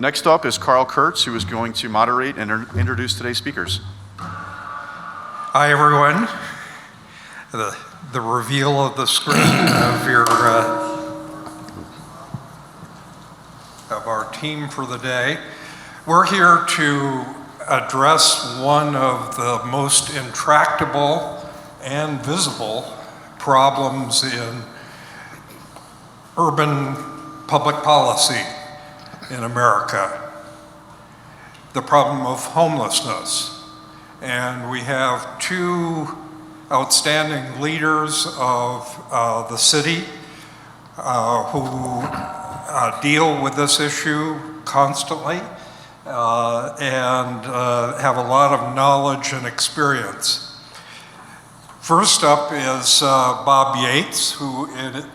Next up is Carl Kurtz, who is going to moderate and introduce today's speakers. Hi, everyone. The reveal of the screen of our team for the day. We're here to address one of the most intractable and visible problems in urban public policy in America, the problem of homelessness. And we have two outstanding leaders of the city who deal with this issue constantly and have a lot of knowledge and experience. First up is Bob Yates, who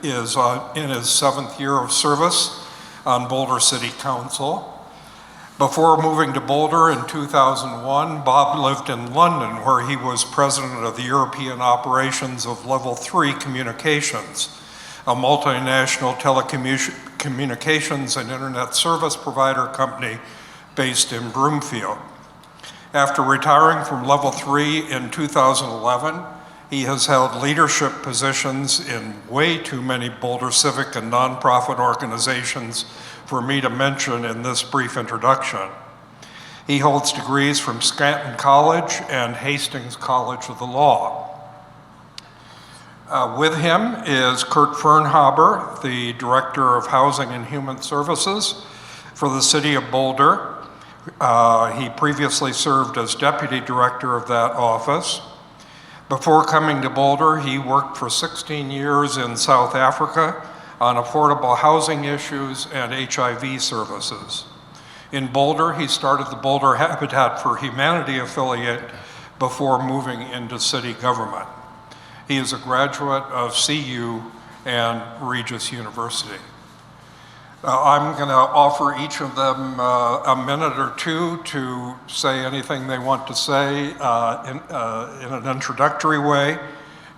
is in his 7th year of service on Boulder City Council. Before moving to Boulder in 2001, Bob lived in London, where he was president of the European operations of Level 3 Communications, a multinational telecommunications and internet service provider company based in Broomfield. After retiring from Level 3 in 2011, he has held leadership positions in way too many Boulder civic and nonprofit organizations for me to mention in this brief introduction. He holds degrees from Scranton College and Hastings College of the Law. With him is Kurt Firnhaber, the Director of Housing and Human Services for the City of Boulder. He previously served as Deputy Director of that office. Before coming to Boulder, he worked for 16 years in South Africa on affordable housing issues and HIV services. In Boulder, he started the Boulder Habitat for Humanity affiliate before moving into city government. He is a graduate of CU and Regis University. I'm going to offer each of them a minute or two to say anything they want to say in an introductory way,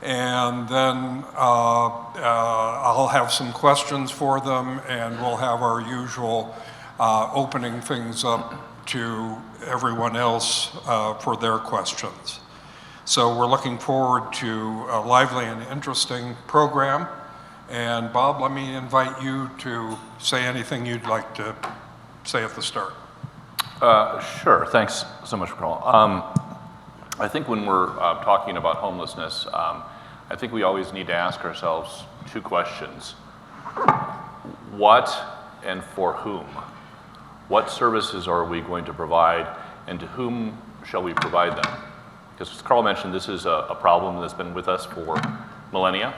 and then I'll have some questions for them, and we'll have our usual opening things up to everyone else for their questions. So we're looking forward to a lively and interesting program. And Bob, let me invite you to say anything you'd like to say at the start. Sure, thanks so much, Carl. I think when we're talking about homelessness, I think we always need to ask ourselves two questions. What and for whom? What services are we going to provide, and to whom shall we provide them? Because as Carl mentioned, this is a problem that's been with us for millennia.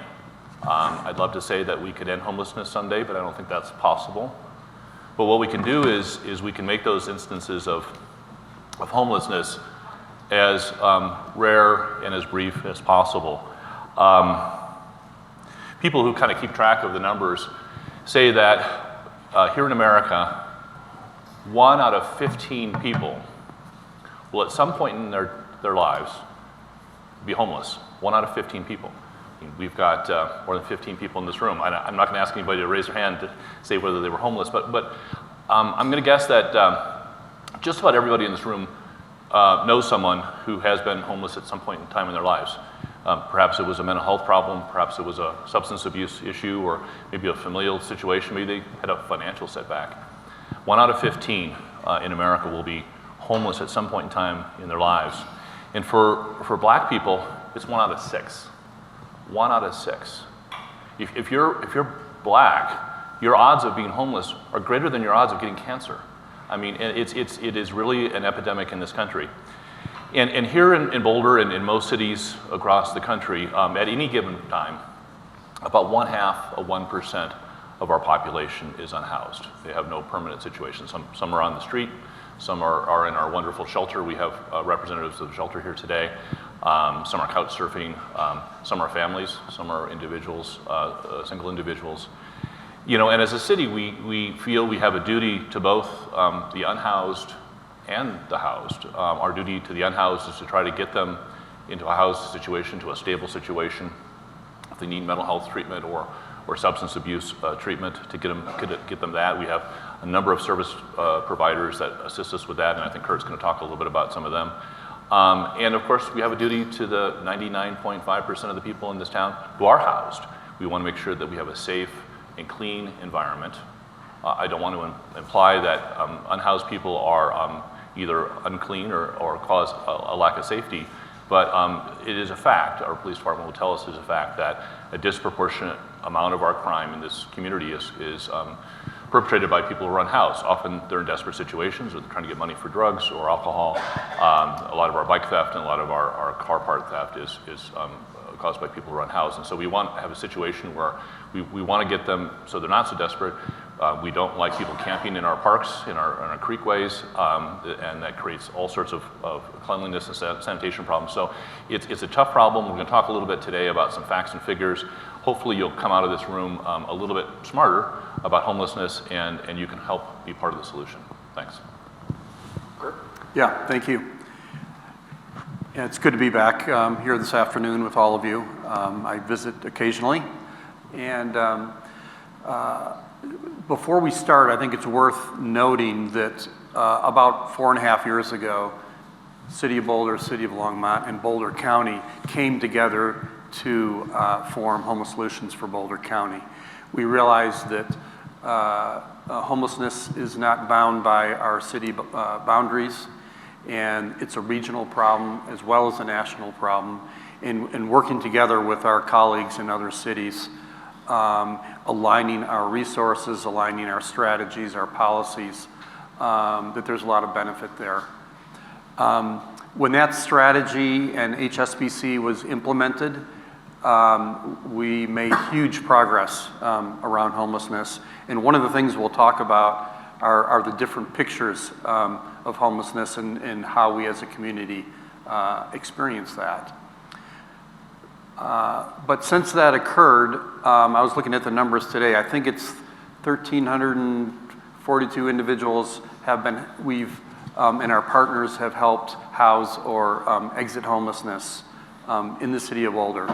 I'd love to say that we could end homelessness someday, but I don't think that's possible. But what we can do is we can make those instances of homelessness as rare and as brief as possible. People who kind of keep track of the numbers say that here in America, 1 out of 15 people will at some point in their lives be homeless. 1 out of 15 people. We've got more than 15 people in this room. I'm not going to ask anybody to raise their hand to say whether they were homeless, but I'm going to guess that just about everybody in this room knows someone who has been homeless at some point in time in their lives. Perhaps it was a mental health problem, perhaps it was a substance abuse issue, or maybe a familial situation, maybe they had a financial setback. 1 out of 15 in America will be homeless at some point in time in their lives. And for black people, it's 1 out of 6. 1 out of 6. If you're black, your odds of being homeless are greater than your odds of getting cancer. I mean, it is really an epidemic in this country. And here in Boulder and in most cities across the country, at any given time, about 1/2% of our population is unhoused. They have no permanent situation. Some are on the street, some are in our wonderful shelter. We have representatives of the shelter here today. Some are couch surfing, some are families, some are individuals, single individuals. You know, and as a city, we feel we have a duty to both the unhoused and the housed. Our duty to the unhoused is to try to get them into a housed situation, to a stable situation. If they need mental health treatment or or substance abuse treatment to get them that. We have a number of service providers that assist us with that, and I think Kurt's going to talk a little bit about some of them. And of course, we have a duty to the 99.5% of the people in this town who are housed. We want to make sure that we have a safe and clean environment. I don't want to imply that unhoused people are either unclean or cause a lack of safety, but it is a fact, our police department will tell us it is a fact, that a disproportionate amount of our crime in this community is perpetrated by people who are unhoused. Often they're in desperate situations, or they're trying to get money for drugs or alcohol. A lot of our bike theft and a lot of our car part theft is caused by people who are unhoused. And so we want to have a situation where we want to get them so they're not so desperate. We don't like people camping in our parks, in our creekways, and that creates all sorts of cleanliness and sanitation problems. So it's a tough problem. We're going to talk a little bit today about some facts and figures. Hopefully you'll come out of this room a little bit smarter about homelessness, and you can help be part of the solution. Thanks. Yeah, thank you. Yeah, it's good to be back here this afternoon with all of you. I visit occasionally, and before we start, I think it's worth noting that about 4.5 years ago, City of Boulder, City of Longmont, and Boulder County came together to form Homeless Solutions for Boulder County. We realized that homelessness is not bound by our city boundaries, and it's a regional problem as well as a national problem. And working together with our colleagues in other cities, aligning our resources, aligning our strategies, our policies, that there's a lot of benefit there. When that strategy and HSBC was implemented, we made huge progress around homelessness. And one of the things we'll talk about are the different pictures of homelessness and how we as a community experience that. But since that occurred, I was looking at the numbers today. I think it's 1,342 individuals we've and our partners have helped house or exit homelessness in the city of Boulder.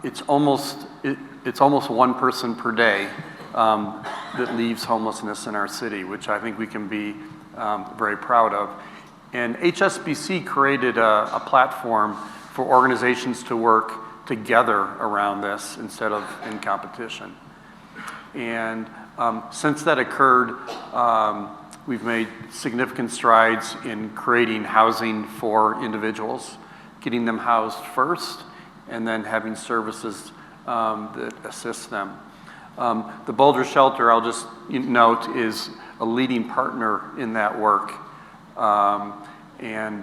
It's almost one person per day that leaves homelessness in our city, which I think we can be very proud of. And HSBC created a platform for organizations to work together around this instead of in competition. And since that occurred, we've made significant strides in creating housing for individuals, getting them housed first, and then having services that assist them. The Boulder Shelter, I'll just note, is a leading partner in that work and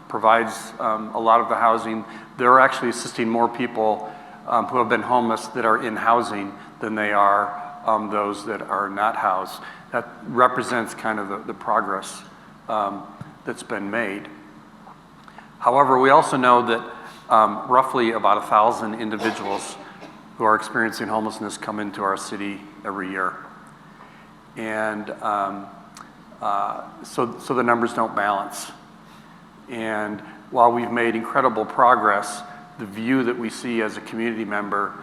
provides a lot of the housing. They're actually assisting more people who have been homeless that are in housing than they are those that are not housed. That represents kind of the progress that's been made. However, we also know that roughly about 1,000 individuals who are experiencing homelessness come into our city every year. And so the numbers don't balance. And while we've made incredible progress, the view that we see as a community member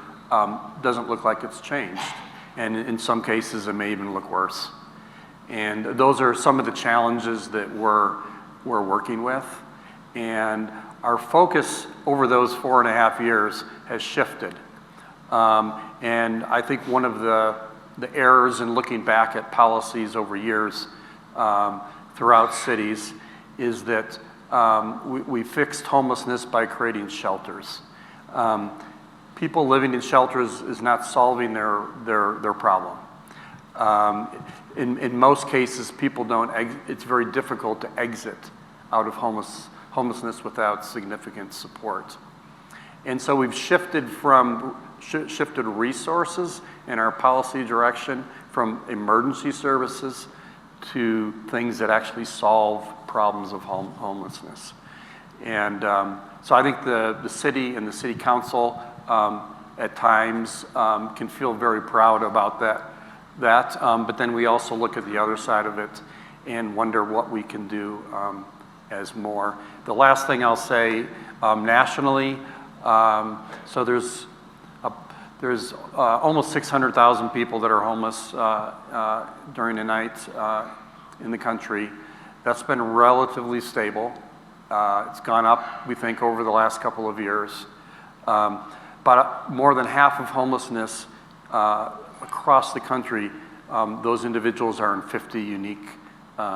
doesn't look like it's changed. And in some cases, it may even look worse. And those are some of the challenges that we're working with. And our focus over those 4.5 years has shifted. And I think one of the errors in looking back at policies over years throughout cities is that we fixed homelessness by creating shelters. People living in shelters is not solving their problem. In most cases, people it's very difficult to exit out of homelessness without significant support. And so we've shifted resources in our policy direction from emergency services to things that actually solve problems of homelessness. And so I think the city and the city council at times can feel very proud about that. But then we also look at the other side of it and wonder what we can do as more. The last thing I'll say nationally, so there's There's almost 600,000 people that are homeless during the night in the country. That's been relatively stable. It's gone up, we think, over the last couple of years. But more than half of homelessness across the country, those individuals are in 50 unique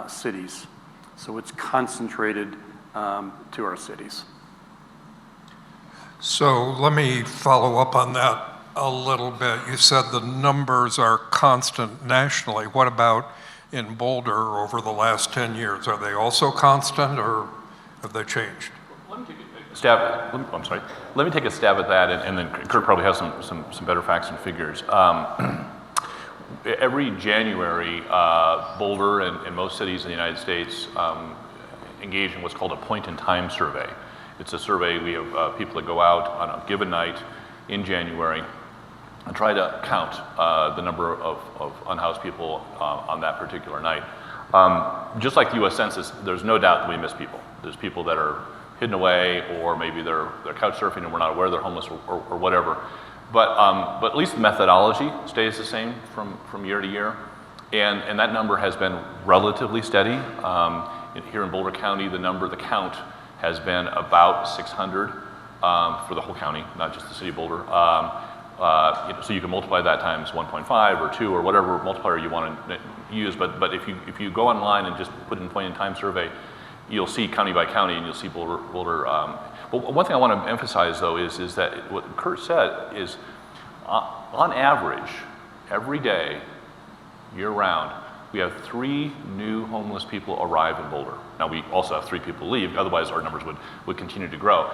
cities. So it's concentrated to our cities. So let me follow up on that a little bit. You said the numbers are constant nationally. What about in Boulder over the last 10 years? Are they also constant, or have they changed? Let me take a stab. Let me take a stab at that, and then Kurt probably has some better facts and figures. Every January, Boulder and most cities in the United States engage in what's called a point-in-time survey. It's a survey. We have people that go out on a given night in January and try to count the number of unhoused people on that particular night. Just like the U.S. Census, there's no doubt that we miss people. There's people that are hidden away, or maybe they're couch surfing and we're not aware they're homeless, or whatever. But at least the methodology stays the same from year to year, and that number has been relatively steady. Here in Boulder County, the count has been about 600 for the whole county, not just the city of Boulder. So you can multiply that times 1.5 or 2 or whatever multiplier you want to use. But if you go online and just put in point-in-time survey, you'll see county by county, and you'll see Boulder. But one thing I want to emphasize, though, is that what Kurt said is, on average, every day, year-round, we have 3 new homeless people arrive in Boulder. Now, we also have 3 people leave, otherwise our numbers would continue to grow.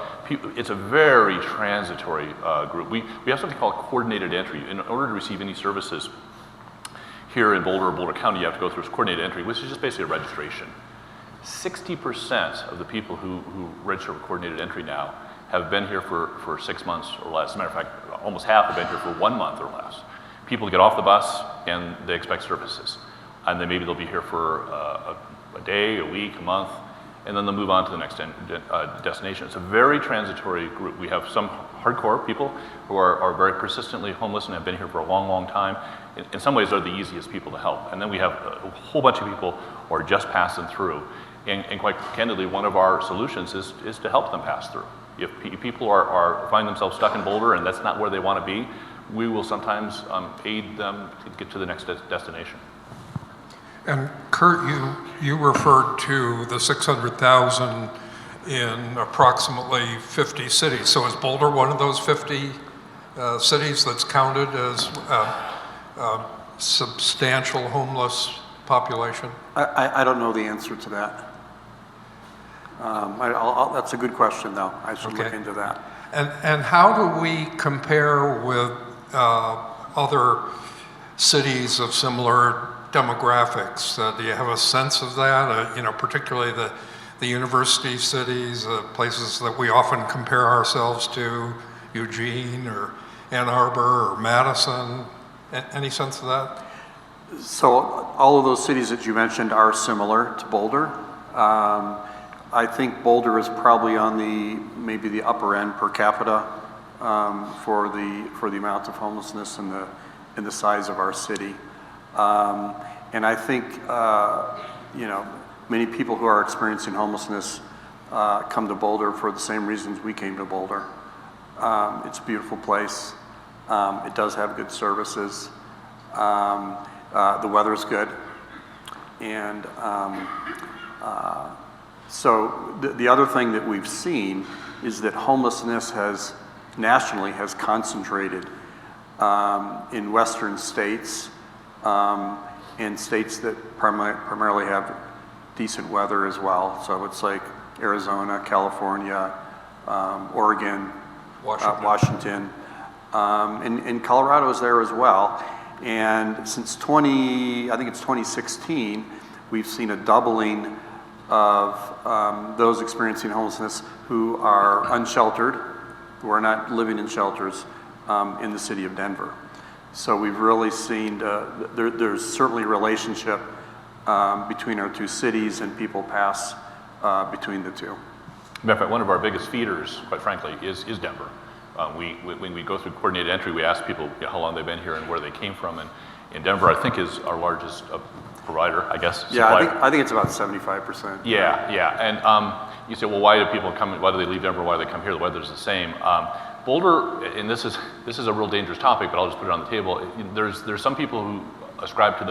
It's a very transitory group. We have something called coordinated entry. In order to receive any services here in Boulder or Boulder County, you have to go through coordinated entry, which is just basically a registration. 60% of the people who register for coordinated entry now have been here for 6 months or less. As a matter of fact, almost half have been here for 1 month or less. People get off the bus and they expect services. And then maybe they'll be here for a day, a week, a month, and then they'll move on to the next destination. It's a very transitory group. We have some hardcore people who are very persistently homeless and have been here for a long, long time. In some ways, they're the easiest people to help. And then we have a whole bunch of people who are just passing through. And quite candidly, one of our solutions is to help them pass through. If people find themselves stuck in Boulder and that's not where they want to be, we will sometimes aid them to get to the next destination. And Kurt, you referred to the 600,000 in approximately 50 cities. So is Boulder one of those 50 cities that's counted as a substantial homeless population? I don't know the answer to that. That's a good question, though. I should look into that. And how do we compare with other cities of similar demographics? Do you have a sense of that? Particularly the university cities, places that we often compare ourselves to, Eugene or Ann Arbor or Madison. Any sense of that? So all of those cities that you mentioned are similar to Boulder. I think Boulder is probably on maybe the upper end per capita for the amount of homelessness and the size of our city. And I think many people who are experiencing homelessness come to Boulder for the same reasons we came to Boulder. It's a beautiful place. It does have good services. The weather's good. And so the other thing that we've seen is that homelessness nationally has concentrated in western states, and states that primarily have decent weather as well. So it's like Arizona, California, Oregon, Washington, and Colorado is there as well. And since 2016, we've seen a doubling of those experiencing homelessness who are unsheltered, who are not living in shelters in the city of Denver. So we've really seen, there's certainly a relationship between our two cities, and people pass between the two. Matter of fact, one of our biggest feeders, quite frankly, is Denver. When we go through coordinated entry, we ask people how long they've been here and where they came from. And in Denver, I think, is our largest provider, I guess. Yeah, supplier. I think it's about 75%. Yeah. And you say, well, why do people come? Why do they leave Denver? Why do they come here? The weather's the same. Boulder, and this is a real dangerous topic, but I'll just put it on the table. There's some people who ascribe to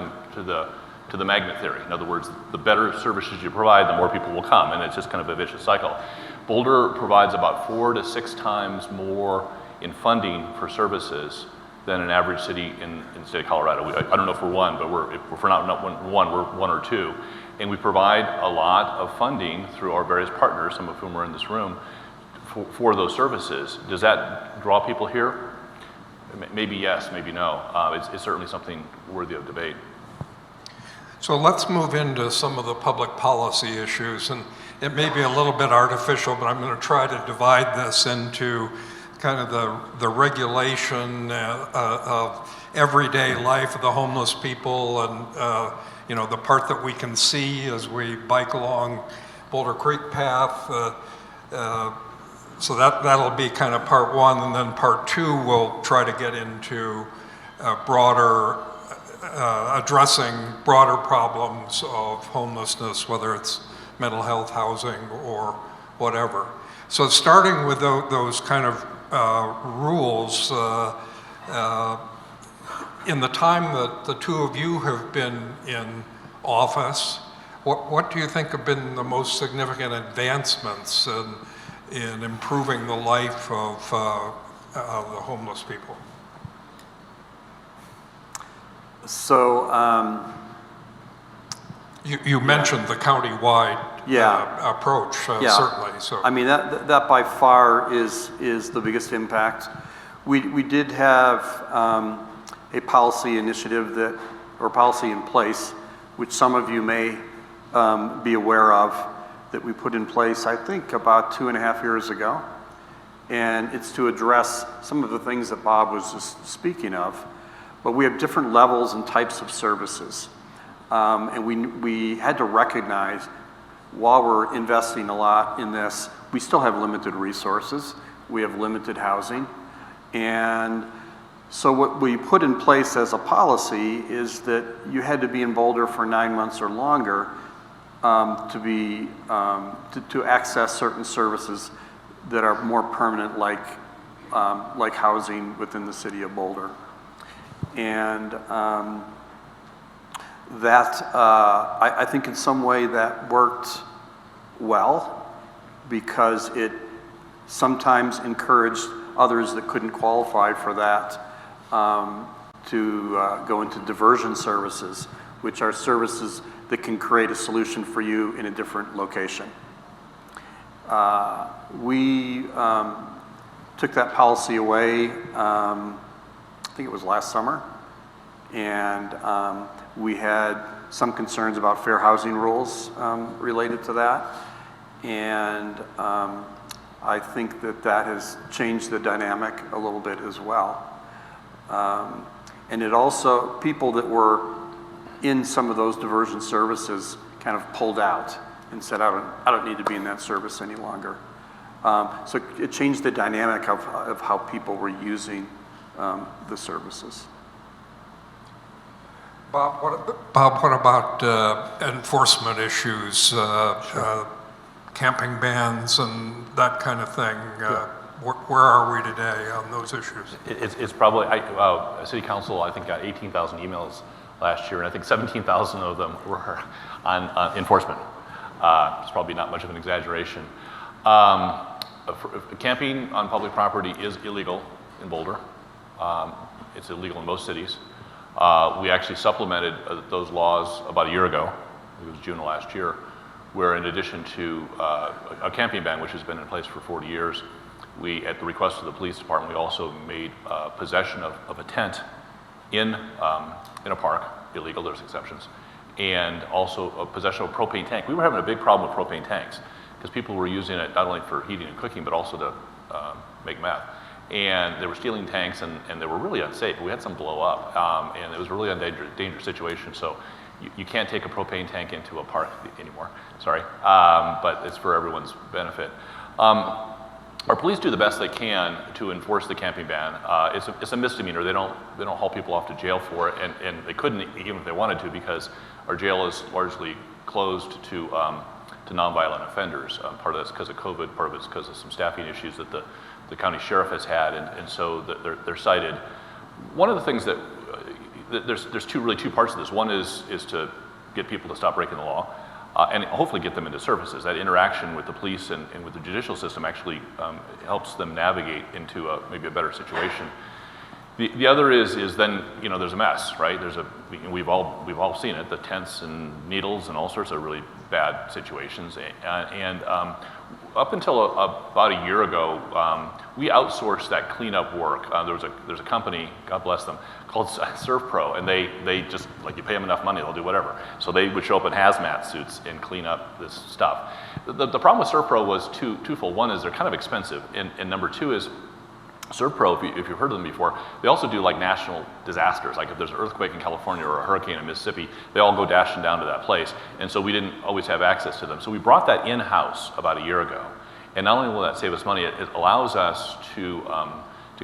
the magnet theory. In other words, the better services you provide, the more people will come, and it's just kind of a vicious cycle. Boulder provides about 4 to 6 times more in funding for services than an average city in the state of Colorado. I don't know if we're one, but if we're not one, we're 1 or 2. And we provide a lot of funding through our various partners, some of whom are in this room, for those services. Does that draw people here? Maybe yes, maybe no. It's certainly something worthy of debate. So let's move into some of the public policy issues, and it may be a little bit artificial, but I'm going to try to divide this into kind of the regulation of everyday life of the homeless people, and the part that we can see as we bike along Boulder Creek Path. So that'll be kind of part 1, and then part 2 we'll try to get into broader addressing broader problems of homelessness, whether it's mental health, housing, or whatever. So starting with those kind of rules, in the time that the two of you have been in office, what do you think have been the most significant advancements in improving the life of the homeless people? So, you mentioned the county-wide approach, certainly. So I mean, that by far is the biggest impact. We did have a policy initiative or policy in place, which some of you may be aware of, that we put in place, I think, about 2.5 years ago. And it's to address some of the things that Bob was just speaking of. But we have different levels and types of services. And we had to recognize, while we're investing a lot in this, we still have limited resources. We have limited housing. And so what we put in place as a policy is that you had to be in Boulder for 9 months or longer to access certain services that are more permanent, like housing within the city of Boulder. And I think in some way that worked well, because it sometimes encouraged others that couldn't qualify for that to go into diversion services, which are services that can create a solution for you in a different location. We took that policy away, I think it was last summer, and we had some concerns about fair housing rules related to that, and I think that has changed the dynamic a little bit as well. And it also, people that were in some of those diversion services kind of pulled out and said, I don't need to be in that service any longer. So it changed the dynamic of how people were using the services. Bob, what about enforcement issues, camping bans and that kind of thing? Where are we today on those issues? It's probably, City Council, I think, got 18,000 emails last year, and I think 17,000 of them were on enforcement. It's probably not much of an exaggeration. Camping on public property is illegal in Boulder. It's illegal in most cities. We actually supplemented those laws about a year ago. It was June of last year, where in addition to a camping ban, which has been in place for 40 years, we, at the request of the police department, we also made possession of a tent in a park illegal. There's exceptions, and also a possession of a propane tank. We were having a big problem with propane tanks because people were using it not only for heating and cooking, but also to make meth. And they were stealing tanks, and they were really unsafe. We had some blow up, and it was really a dangerous situation. So you can't take a propane tank into a park anymore. Sorry, but it's for everyone's benefit. Our police do the best they can to enforce the camping ban. It's a misdemeanor. They don't haul people off to jail for it, and they couldn't even if they wanted to, because our jail is largely closed to nonviolent offenders. Part of that's because of COVID, part of it's because of some staffing issues that the county sheriff has had, and so they're cited. One of the things that there's two parts of this. One is to get people to stop breaking the law, and hopefully get them into services. That interaction with the police and with the judicial system actually helps them navigate into maybe a better situation. The other is then, there's a mess, right? We've all seen it, the tents and needles and all sorts of really bad situations. And up until about a year ago, we outsourced that cleanup work. There's a company, God bless them, called ServPro, and they just, like, you pay them enough money, they'll do whatever. So they would show up in hazmat suits and clean up this stuff. The problem with ServPro was twofold. One is they're kind of expensive, and number two is ServPro, if you've heard of them before, they also do like national disasters. Like if there's an earthquake in California or a hurricane in Mississippi, they all go dashing down to that place. And so we didn't always have access to them. So we brought that in-house about a year ago. And not only will that save us money, it allows us to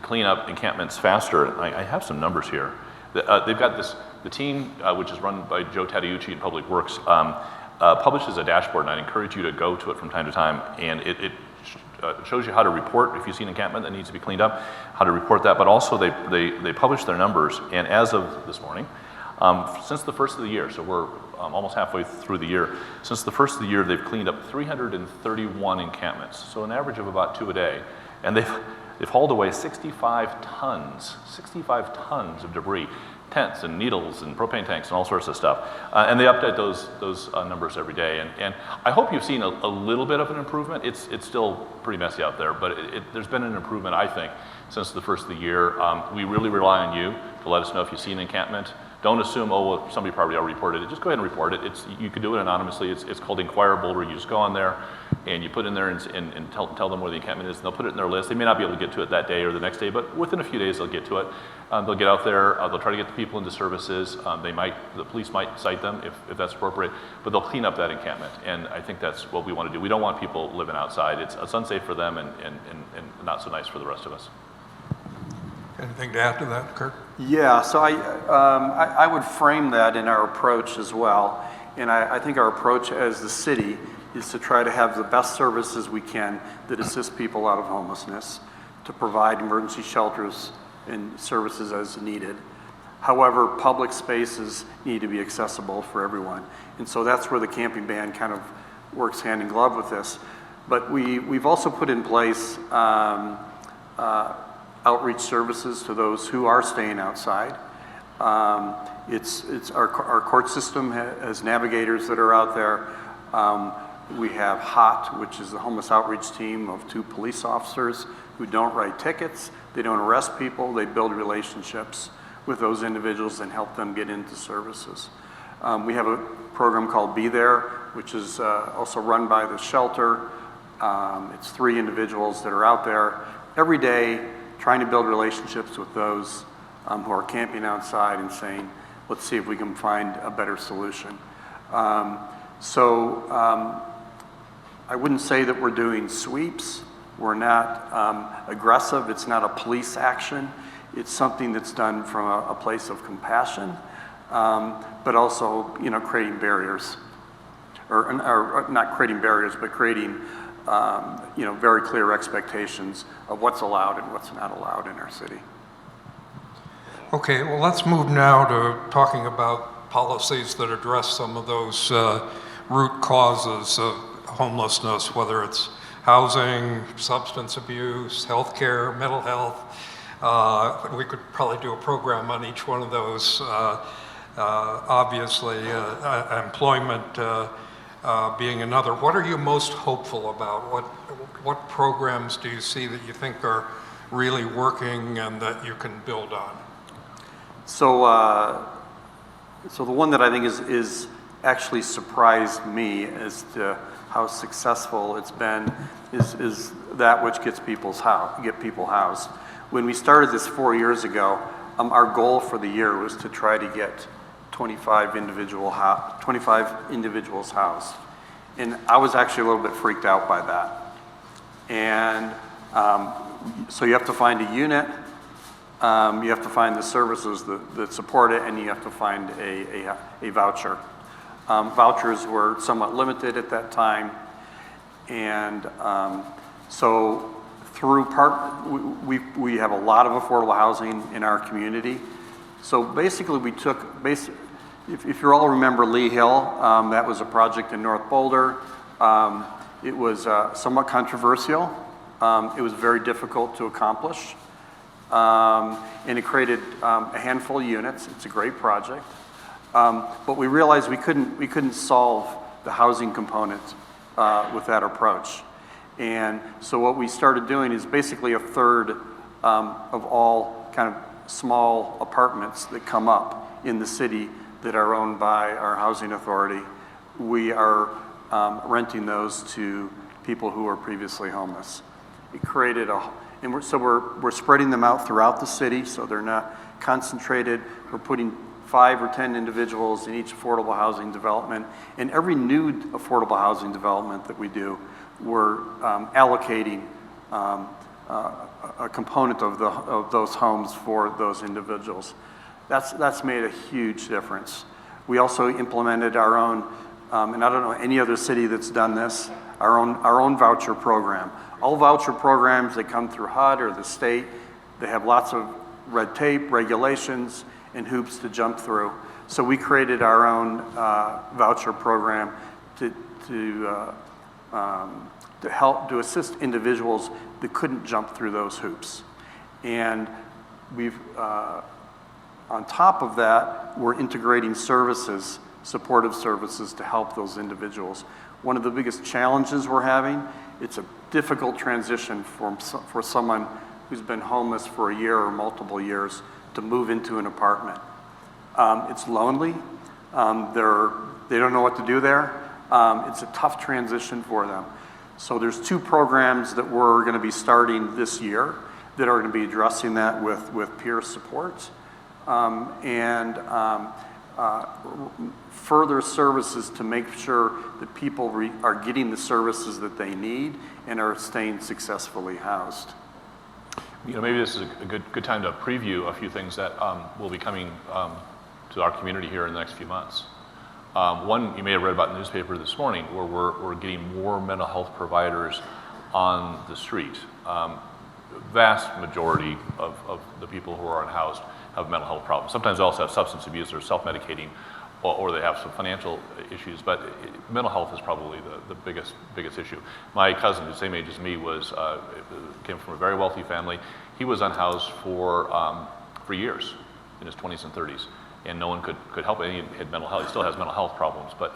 clean up encampments faster. I have some numbers here. They've got the team, which is run by Joe Tadeucci in Public Works, publishes a dashboard, and I'd encourage you to go to it from time to time. And it shows you how to report if you see an encampment that needs to be cleaned up, how to report that, but also they publish their numbers, and as of this morning, since the first of the year, so we're almost halfway through the year, since the first of the year they've cleaned up 331 encampments, so an average of about 2 a day, and they've hauled away 65 tons of debris, tents and needles and propane tanks and all sorts of stuff. And they update those numbers every day. And I hope you've seen a little bit of an improvement. It's still pretty messy out there, but there's been an improvement, I think, since the first of the year. We really rely on you to let us know if you see an encampment. Don't assume, well, somebody probably already reported it. Just go ahead and report it. You can do it anonymously. It's called Inquire Boulder. You just go on there and you put in there and tell them where the encampment is, and they'll put it in their list. They may not be able to get to it that day or the next day, but within a few days they'll get to it. They'll get out there. They'll try to get the people into services. The police might cite them if that's appropriate, but they'll clean up that encampment. And I think that's what we want to do. We don't want people living outside. It's unsafe for them and not so nice for the rest of us. Anything to add to that, Kurt? Yeah, so I would frame that in our approach as well. And I think our approach as the city is to try to have the best services we can that assist people out of homelessness, to provide emergency shelters and services as needed. However, public spaces need to be accessible for everyone. And so that's where the camping ban kind of works hand in glove with this. But we've also put in place outreach services to those who are staying outside. It's our court system has navigators that are out there. We have HOT, which is the homeless outreach team of 2 police officers who don't write tickets, they don't arrest people, they build relationships with those individuals and help them get into services. We have a program called Be There, which is also run by the shelter. It's 3 individuals that are out there every day trying to build relationships with those who are camping outside and saying, let's see if we can find a better solution. I wouldn't say that we're doing sweeps. We're not aggressive. It's not a police action. It's something that's done from a place of compassion, but also, creating barriers, or not creating barriers, but creating, very clear expectations of what's allowed and what's not allowed in our city. Okay, well, let's move now to talking about policies that address some of those root causes of homelessness, whether it's housing, substance abuse, healthcare, mental health. We could probably do a program on each one of those. Obviously, employment being another. What are you most hopeful about? What programs do you see that you think are really working and that you can build on? So the one that I think is actually surprised me as to how successful it's been is that which get people housed. When we started this 4 years ago, our goal for the year was to try to get 25 individuals housed. And I was actually a little bit freaked out by that. And So you have to find a unit, you have to find the services that support it, and you have to find a voucher. Vouchers were somewhat limited at that time, and so through we have a lot of affordable housing in our community. So basically we took, if you all remember Lee Hill, that was a project in North Boulder. It was somewhat controversial. It was very difficult to accomplish. And it created a handful of units. It's a great project. But we realized we couldn't solve the housing component with that approach. And so what we started doing is basically a third of all kind of small apartments that come up in the city that are owned by our housing authority. We are renting those to people who were previously homeless. It created and we're spreading them out throughout the city, so they're not concentrated. We're putting 5 or 10 individuals in each affordable housing development. And every new affordable housing development that we do, we're allocating a component of those homes for those individuals. That's made a huge difference. We also implemented our own, and I don't know any other city that's done this, our own voucher program. All voucher programs that come through HUD or the state, they have lots of red tape, regulations, and hoops to jump through. So we created our own voucher program to assist individuals that couldn't jump through those hoops. And we've, on top of that, we're integrating services, supportive services to help those individuals. One of the biggest challenges we're having, it's a difficult transition for someone who's been homeless for a year or multiple years to move into an apartment. It's lonely. They don't know what to do there. It's a tough transition for them. So there's 2 programs that we're going to be starting this year that are going to be addressing that with peer support and further services to make sure that people are getting the services that they need and are staying successfully housed. You know, maybe this is a good time to preview a few things that will be coming to our community here in the next few months. One you may have read about in the newspaper this morning, where we're getting more mental health providers on the street. Vast majority of the people who are unhoused have mental health problems. Sometimes they also have substance abuse or self-medicating, or they have some financial issues, but mental health is probably the biggest issue. My cousin, who's the same age as me, came from a very wealthy family. He was unhoused for years, in his 20s and 30s, and no one could help him. He had mental health. He still has mental health problems, but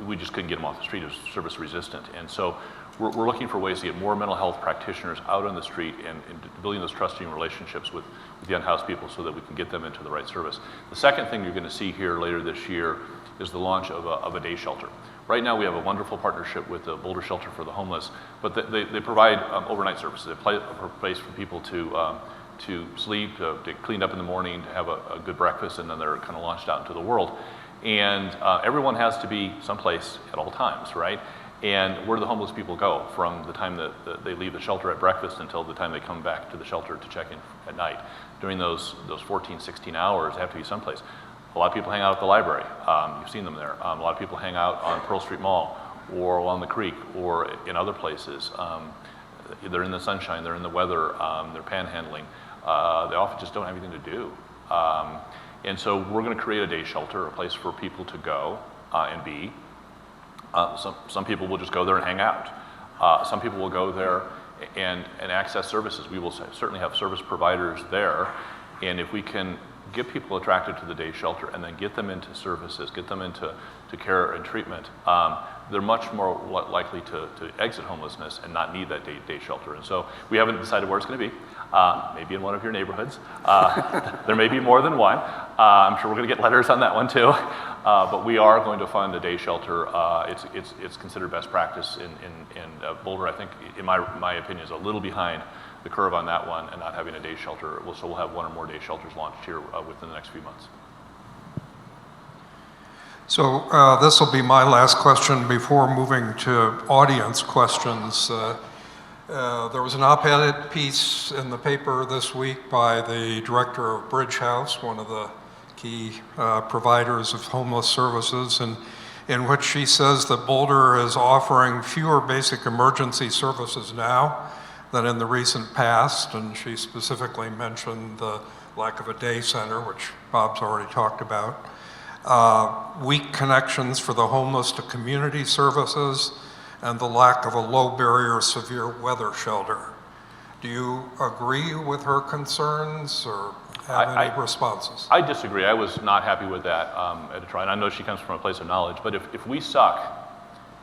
we just couldn't get him off the street. He was service resistant, and so we're looking for ways to get more mental health practitioners out on the street and building those trusting relationships with the unhoused people so that we can get them into the right service. The second thing you're going to see here later this year is the launch of a day shelter. Right now we have a wonderful partnership with the Boulder Shelter for the Homeless, but they provide overnight services. They play a place for people to sleep, to clean up in the morning, to have a good breakfast, and then they're kind of launched out into the world. And everyone has to be someplace at all times, right? And where do the homeless people go from the time that they leave the shelter at breakfast until the time they come back to the shelter to check in at night? During those 14, 16 hours, they have to be someplace. A lot of people hang out at the library. You've seen them there. A lot of people hang out on Pearl Street Mall or along the creek or in other places. They're in the sunshine, they're in the weather, they're panhandling. They often just don't have anything to do. And so we're going to create a day shelter, a place for people to go and be. Some people will just go there and hang out. Some people will go there and access services. We will certainly have service providers there. And if we can get people attracted to the day shelter and then get them into services, get them into care and treatment, they're much more likely to exit homelessness and not need that day shelter. And so we haven't decided where it's going to be. Maybe in one of your neighborhoods. There may be more than one. I'm sure we're going to get letters on that one too. But we are going to fund a day shelter. It's considered best practice in Boulder. I think, in my opinion, is a little behind the curve on that one and not having a day shelter. So we'll have one or more day shelters launched here within the next few months. So this will be my last question before moving to audience questions. There was an op-ed piece in the paper this week by the director of Bridge House, one of the key providers of homeless services, and in which she says that Boulder is offering fewer basic emergency services now than in the recent past, and she specifically mentioned the lack of a day center, which Bob's already talked about, weak connections for the homeless to community services, and the lack of a low-barrier severe weather shelter. Do you agree with her concerns or have any responses? I disagree. I was not happy with that at Detroit. And I know she comes from a place of knowledge, but if we suck,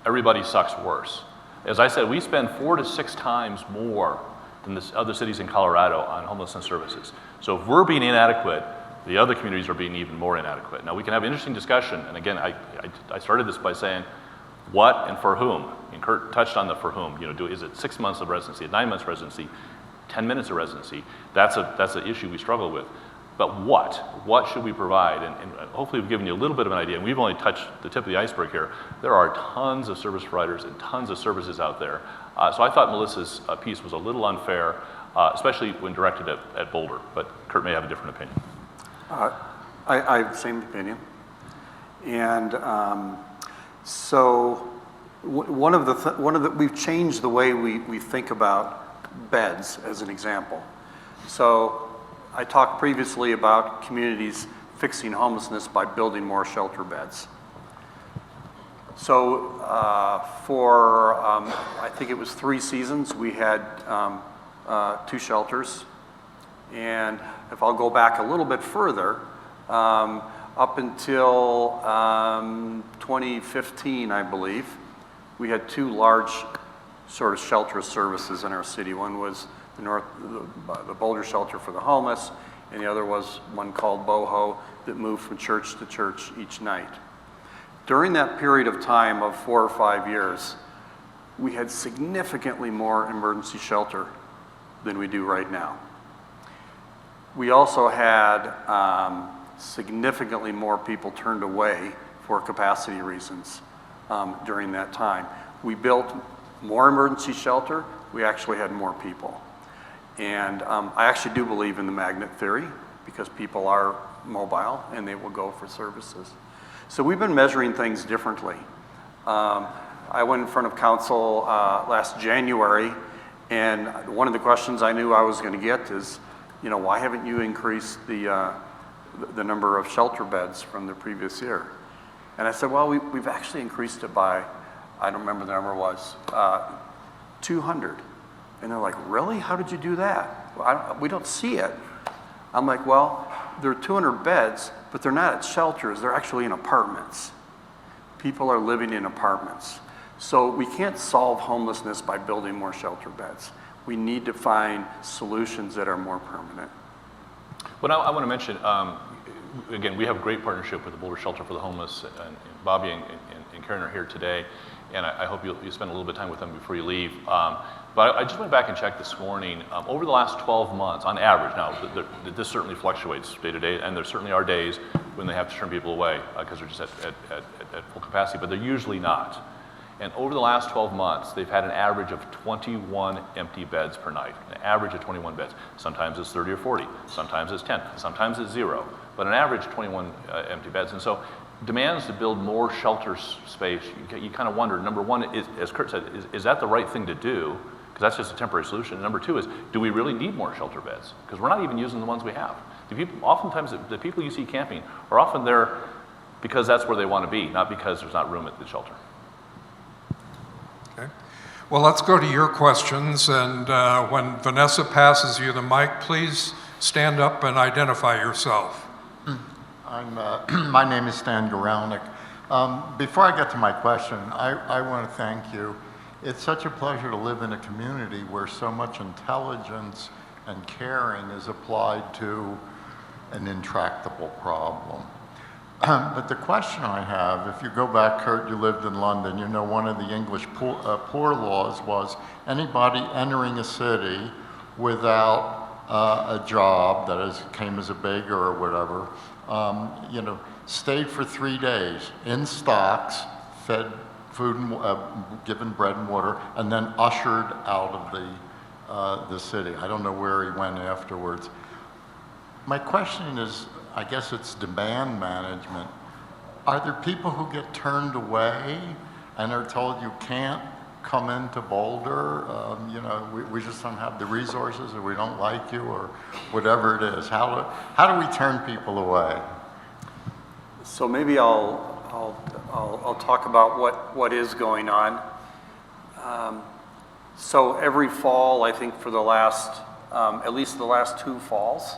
everybody sucks worse. As I said, we spend 4 to 6 times more than the other cities in Colorado on homelessness services. So if we're being inadequate, the other communities are being even more inadequate. Now we can have an interesting discussion, and again, I started this by saying, what and for whom? And Kurt touched on the for whom. You know, is it 6 months of residency, 9 months of residency, 10 minutes of residency? That's an issue we struggle with. But what should we provide? And hopefully we've given you a little bit of an idea, and we've only touched the tip of the iceberg here. There are tons of service providers and tons of services out there. So I thought Melissa's piece was a little unfair, especially when directed at Boulder, but Kurt may have a different opinion. I have the same opinion. And so we've changed the way we think about beds as an example. So I talked previously about communities fixing homelessness by building more shelter beds. So for, I think it was 3 seasons, we had 2 shelters. And if I'll go back a little bit further, up until 2015, I believe, we had 2 large sort of shelter services in our city. One was the Boulder Shelter for the Homeless, and the other was one called Boho that moved from church to church each night. During that period of time of 4 or 5 years, we had significantly more emergency shelter than we do right now. We also had significantly more people turned away for capacity reasons during that time. We built more emergency shelter, we actually had more people. And I actually do believe in the magnet theory because people are mobile and they will go for services. So we've been measuring things differently. I went in front of council last January, and one of the questions I knew I was going to get is, you know, why haven't you increased the number of shelter beds from the previous year? And I said, well, we've actually increased it by, I don't remember the number was, 200. And they're like, really? How did you do that? Well, we don't see it. I'm like, well, there are 200 beds, but they're not at shelters, they're actually in apartments. People are living in apartments. So we can't solve homelessness by building more shelter beds. We need to find solutions that are more permanent. Well, I want to mention, again, we have a great partnership with the Boulder Shelter for the Homeless, and Bobby and Karen are here today, and I hope you spend a little bit of time with them before you leave. But I just went back and checked this morning. Over the last 12 months, on average, now this certainly fluctuates day to day, and there certainly are days when they have to turn people away because they're just at full capacity, but they're usually not. And over the last 12 months, they've had an average of 21 empty beds per night, an average of 21 beds. Sometimes it's 30 or 40, sometimes it's 10, sometimes it's 0, but an average 21 empty beds. And so demands to build more shelter space, you kind of wonder, number one, as Kurt said, is that the right thing to do? Because that's just a temporary solution. And number 2 is, do we really need more shelter beds? Because we're not even using the ones we have. Oftentimes, the people you see camping are often there because that's where they want to be, not because there's not room at the shelter. Okay. Well, let's go to your questions, and when Vanessa passes you the mic, please stand up and identify yourself. My name is Stan Goralnik. Before I get to my question, I want to thank you. It's such a pleasure to live in a community where so much intelligence and caring is applied to an intractable problem. But the question I have, if you go back, Kurt, you lived in London, you know one of the English poor laws was anybody entering a city without a job, that is, came as a beggar or whatever, stayed for 3 days in stocks, fed food and given bread and water, and then ushered out of the the city. I don't know where he went afterwards. My question is, I guess it's demand management. Are there people who get turned away and are told you can't come into Boulder? You know, we just don't have the resources, or we don't like you, or whatever it is. How do we turn people away? So maybe I'll talk about what is going on. So every fall, I think for the last, at least the last 2 falls,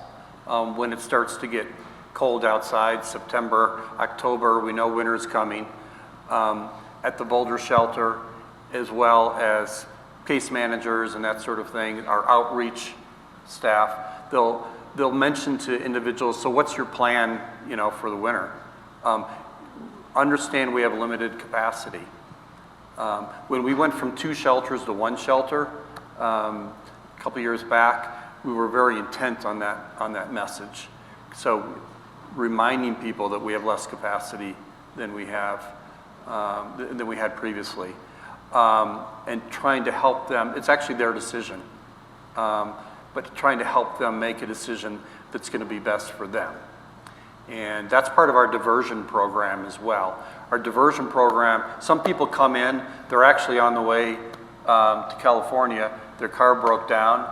when it starts to get cold outside, September, October, we know winter's coming, at the Boulder shelter, as well as case managers and that sort of thing, our outreach staff, they'll mention to individuals, so what's your plan, you know, for the winter? Understand we have limited capacity. When we went from 2 shelters to 1 shelter a couple years back, we were very intent on that message. So reminding people that we have less capacity than we had previously, and trying to help them. It's actually their decision, but trying to help them make a decision that's going to be best for them. And that's part of our diversion program as well. Our diversion program, some people come in, they're actually on the way to California, their car broke down,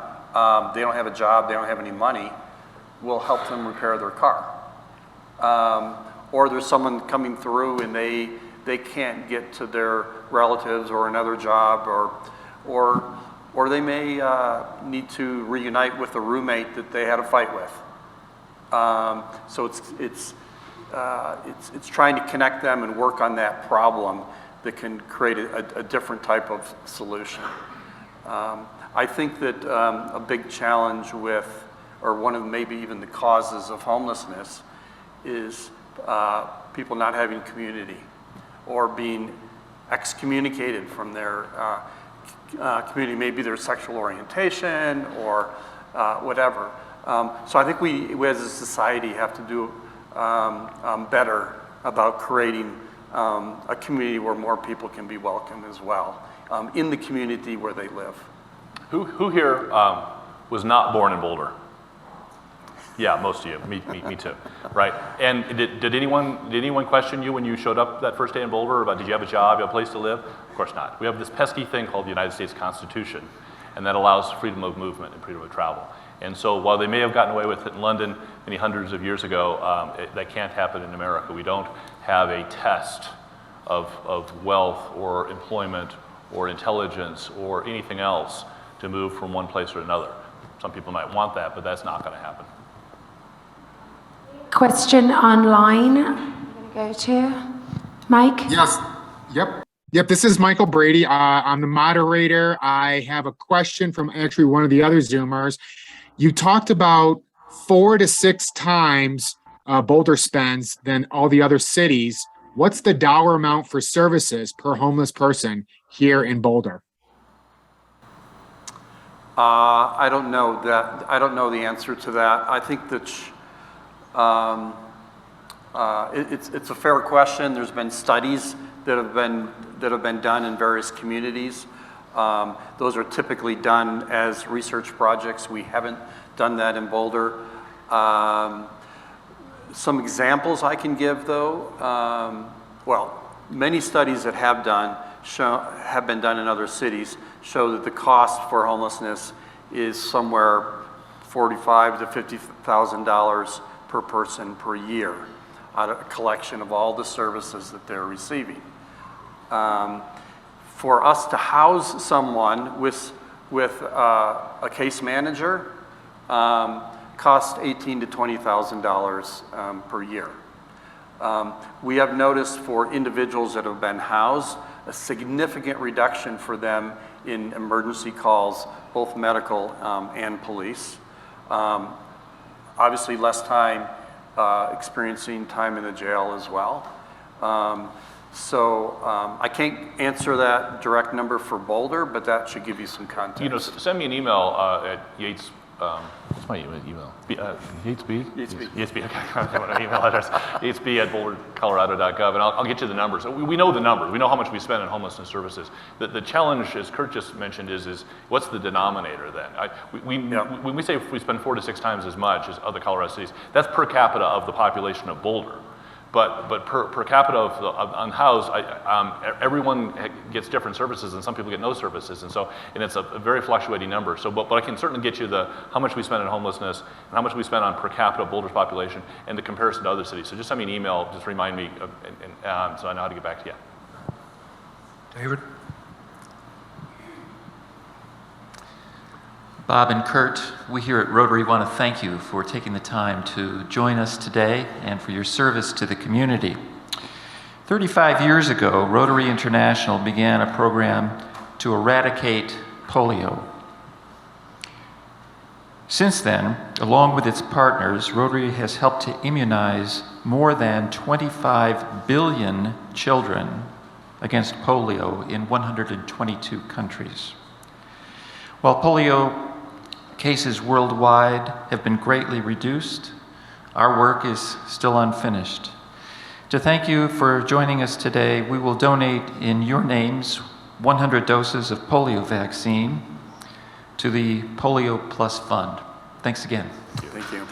they don't have a job, they don't have any money, we'll help them repair their car. Or there's someone coming through and they can't get to their relatives or another job, or they may need to reunite with a roommate that they had a fight with. So it's trying to connect them and work on that problem that can create a different type of solution. I think that a big challenge with, or one of maybe even the causes of homelessness, is people not having community or being excommunicated from their community, maybe their sexual orientation or whatever. So I think we as a society have to do better about creating a community where more people can be welcome as well, in the community where they live. Who here was not born in Boulder? Yeah, most of you. Me too. Right. And did anyone question you when you showed up that first day in Boulder about did you have a job, you have a place to live? Of course not. We have this pesky thing called the United States Constitution, and that allows freedom of movement and freedom of travel. And so while they may have gotten away with it in London many hundreds of years ago, that can't happen in America. We don't have a test of wealth or employment or intelligence or anything else to move from one place or another. Some people might want that, but that's not going to happen. Question online. I'm going to go to Mike. Yes. Yep. This is Michael Brady. I'm the moderator. I have a question from actually one of the other Zoomers. You talked about 4 to 6 times Boulder spends than all the other cities. What's the dollar amount for services per homeless person here in Boulder? I don't know that. I don't know the answer to that. I think that it's a fair question. There's been studies that have been done in various communities. Those are typically done as research projects. We haven't done that in Boulder. Some examples I can give, though. Well, many studies that have been done in other cities show that the cost for homelessness is somewhere $45,000 to $50,000 per person per year, out of a collection of all the services that they're receiving. For us to house someone with a case manager costs $18,000 to $20,000 per year. We have noticed for individuals that have been housed a significant reduction for them in emergency calls, both medical and police. Obviously less time experiencing time in the jail as well. So I can't answer that direct number for Boulder, but that should give you some context. Send me an email at Yates what's my email? Yatesb? Yatesb. Yatesb, okay, I have an email address. Yatesb@bouldercolorado.gov, and I'll get you the numbers. We know the numbers. We know how much we spend on homelessness services. The challenge, as Kurt just mentioned, is what's the denominator then? When we say if we spend 4 to 6 times as much as other Colorado cities, that's per capita of the population of Boulder. But per capita of unhoused, everyone gets different services, and some people get no services, and it's a very fluctuating number. So, but I can certainly get you how much we spend on homelessness and how much we spend on per capita of Boulder's population and the comparison to other cities. So just send me an email, just remind me, so I know how to get back to you. David? Bob and Kurt, we here at Rotary want to thank you for taking the time to join us today and for your service to the community. 35 years ago, Rotary International began a program to eradicate polio. Since then, along with its partners, Rotary has helped to immunize more than 25 billion children against polio in 122 countries. While polio cases worldwide have been greatly reduced, our work is still unfinished. To thank you for joining us today, we will donate in your names 100 doses of polio vaccine to the Polio Plus Fund. Thanks again. Thank you.